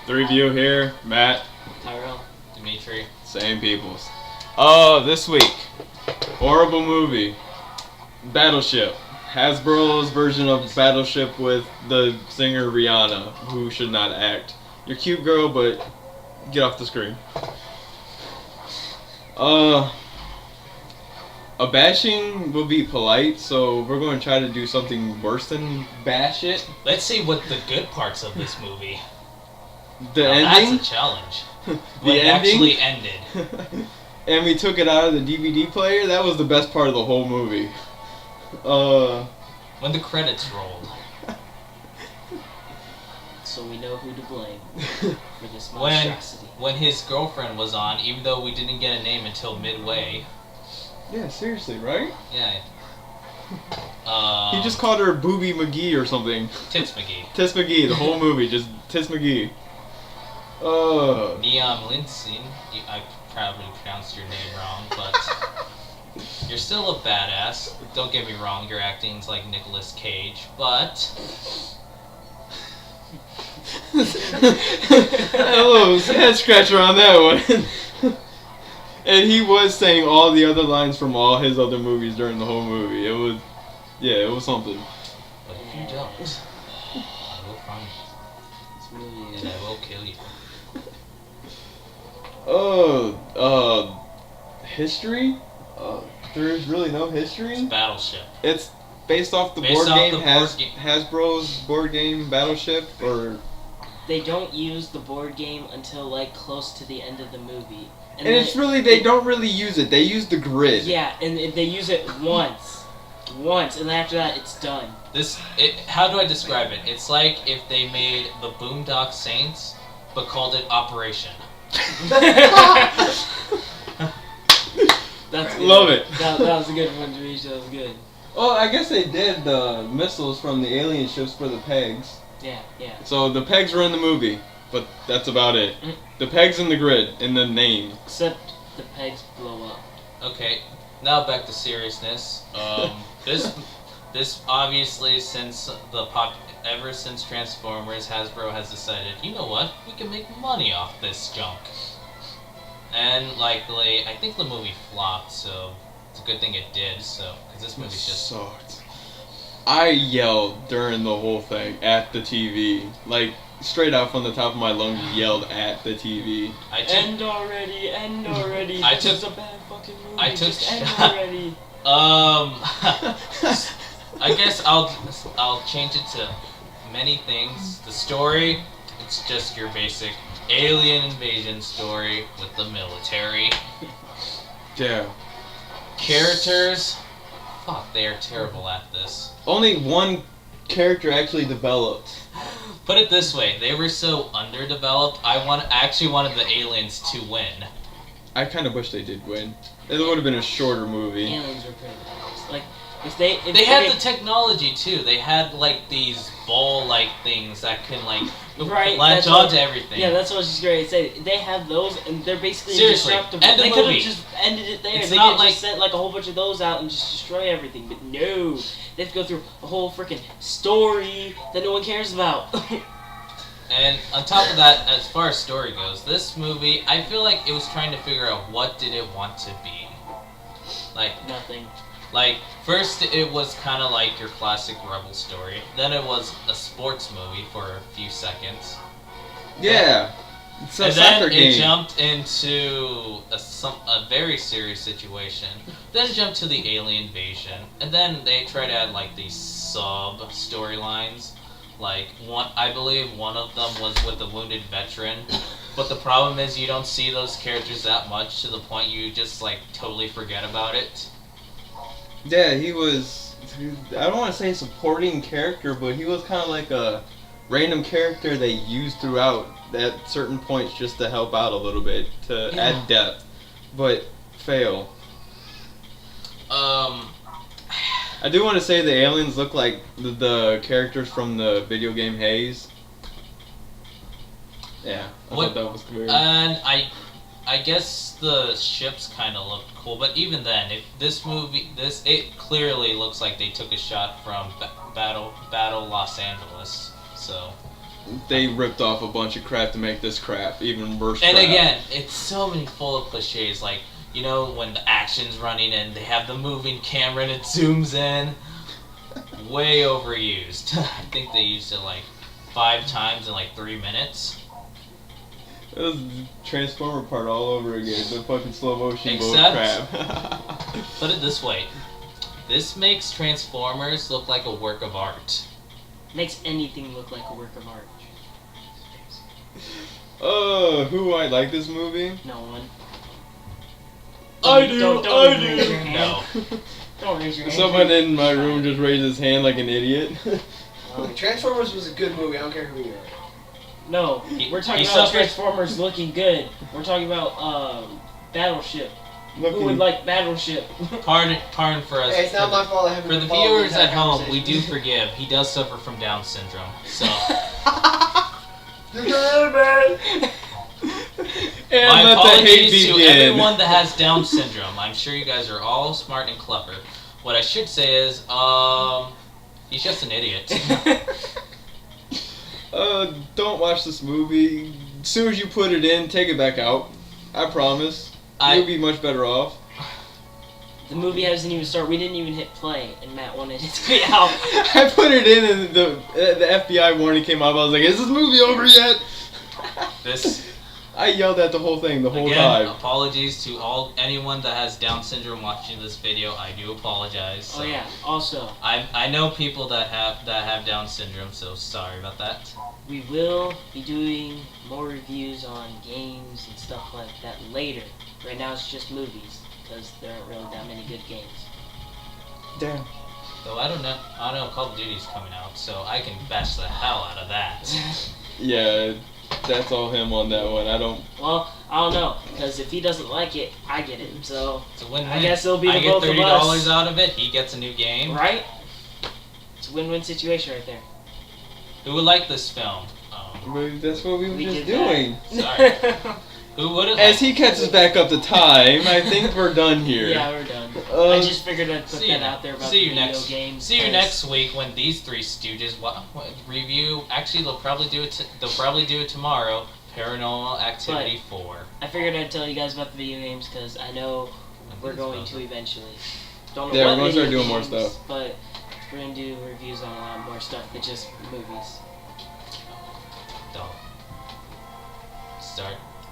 Three of you here, Matt, Tyrell, Dimitri. same peoples. This week, horrible movie, Battleship. Hasbro's version of Battleship with the singer Rihanna, who should not act. You're a cute girl, but get off the screen. A bashing will be polite, so we're going to try to do something worse than bash it. Let's see what the good parts of this movie. The Now, ending? That's a challenge. The What ending? actually ended. And we took it out of the DVD player. That was the best part of the whole movie. When the credits rolled. so we know who to blame for this monstrosity. When his girlfriend was on, even though we didn't get a name until midway. Yeah, seriously, right? Yeah. He just called her Booby McGee or something. Tits McGee. Tits McGee, the whole movie, just Tits McGee. Neon Linson, I probably pronounced your name wrong, but you're still a badass. Don't get me wrong, your acting's like Nicolas Cage, but Hello, head scratcher on that one. And he was saying all the other lines from all his other movies during the whole movie. It was something. But if you don't, I will find you. This movie is And I will kill you. History? There's really no history? Battleship. It's based off the Based board off game, the board game. Hasbro's board game Battleship, or... They don't use the board game until like close to the end of the movie. And it's really, they don't really use it. They use the grid. Yeah, and they use it once. And after that, it's done. How do I describe it? It's like if they made the Boondock Saints, but called it Operation. That's good. Love it. That was a good one, Demetrius. That was good. Well, I guess they did the missiles from the alien ships for the pegs. Yeah. So the pegs were in the movie, but that's about it. The pegs in the grid, in the name. Except the pegs blow up. Okay, now back to seriousness. This obviously, ever since Transformers, Hasbro has decided, you know what, we can make money off this junk. And likely, I think the movie flopped, so it's a good thing it did. So, because this movie's just sucked. I yelled during the whole thing at the TV, like straight out from the top of my lungs, yelled at the TV. End already! This is a bad fucking movie. Just end already. I guess I'll change it to many things. The story, it's just your basic alien invasion story with the military. Yeah. Characters, fuck, they are terrible at this. Only one character actually developed. Put it this way, they were so underdeveloped, I actually wanted the aliens to win. I kind of wish they did win. It would have been a shorter movie. Aliens are pretty badass. Like, They had the technology too. They had like these ball-like things that can like latch onto everything. Yeah, that's what I was just going to say. They have those, and they're basically seriously indestructible. end the They could movie. have just ended it there. It's They not could like just sent like a whole bunch of those out and just destroy everything. But no, they have to go through a whole freaking story that no one cares about. And on top of that, as far as story goes, this movie, I feel like it was trying to figure out what did it want to be. Like Nothing. Like, first it was kind of like your classic Rebel story. Then it was a sports movie for a few seconds. Yeah. It's a and soccer then game. it jumped into a very serious situation. Then jumped to the alien invasion. And then they tried to add like these sub-storylines. Like, I believe one of them was with the wounded veteran. But the problem is you don't see those characters that much to the point you just like totally forget about it. Yeah, he was, I don't want to say a supporting character, but he was kind of like a random character they used throughout at certain points just to help out a little bit, to add depth, but fail. I do want to say the aliens look like the characters from the video game Haze. Yeah, I thought that was weird. And I guess the ships kind of looked cool, but even then, if this movie, it clearly looks like they took a shot from Battle Los Angeles. So they ripped off a bunch of crap to make this crap even worse. And crap. again, it's so many full of cliches. Like, you know, when the action's running and they have the moving camera and it zooms in. Way overused. I think they used it like 5 times in like 3 minutes. It was the Transformer part all over again. The fucking slow motion Except- crap. Put it this way. This makes Transformers look like a work of art. Makes anything look like a work of art. Who might like this movie? No one. I do, Don't I even raise your do. No. hand. Don't raise your hand. Someone in my room just raised his hand like an idiot. Transformers was a good movie. I don't care who you are. No, we're talking he about suffers- Transformers looking good. We're talking about Battleship. Who would like Battleship? Pardon for us. Hey, it's not my fault. I haven't For the been following viewers that at home, we do conversation. forgive. He does suffer from Down syndrome. So, And my let the hate apologies to begin. everyone that has Down syndrome. I'm sure you guys are all smart and clever. What I should say is, he's just an idiot. Don't watch this movie. As soon as you put it in, take it back out. I promise. You'll be much better off. The movie hasn't even started. We didn't even hit play, and Matt wanted it to be out. I put it in and the FBI warning came up. I was like, is this movie over yet? This. I yelled at the whole thing the whole Again, time. apologies to anyone that has Down syndrome watching this video. I do apologize. Oh yeah. Also, I know people that have Down syndrome, so sorry about that. we will be doing more reviews on games and stuff like that later. Right now, it's just movies because there aren't really that many good games. Damn. So I don't know. Call of Duty's coming out, so I can bash the hell out of that. Yeah, that's all him on that one. I don't. Well, I don't know because if he doesn't like it, I get it. So It's a win-win. I guess it'll be I the get both of $30 us. out of it. He gets a new game. Right? It's a win-win situation right there. Who would like this film? But that's what we were We just did that. doing. Sorry. Who wouldn't? As he catches back up to time, I think we're done here. Yeah, we're done. Uh, I just figured I'd put See you that out there about see the you video next. games. See you 'cause next week when these three stooges review. Actually, they'll probably do it tomorrow. Paranormal Activity 4. I figured I'd tell you guys about the video games because I know we're going to eventually. Don't know Yeah, what we're gonna start video doing more games, stuff. But we're gonna do reviews on a lot more stuff than just movies. Don't start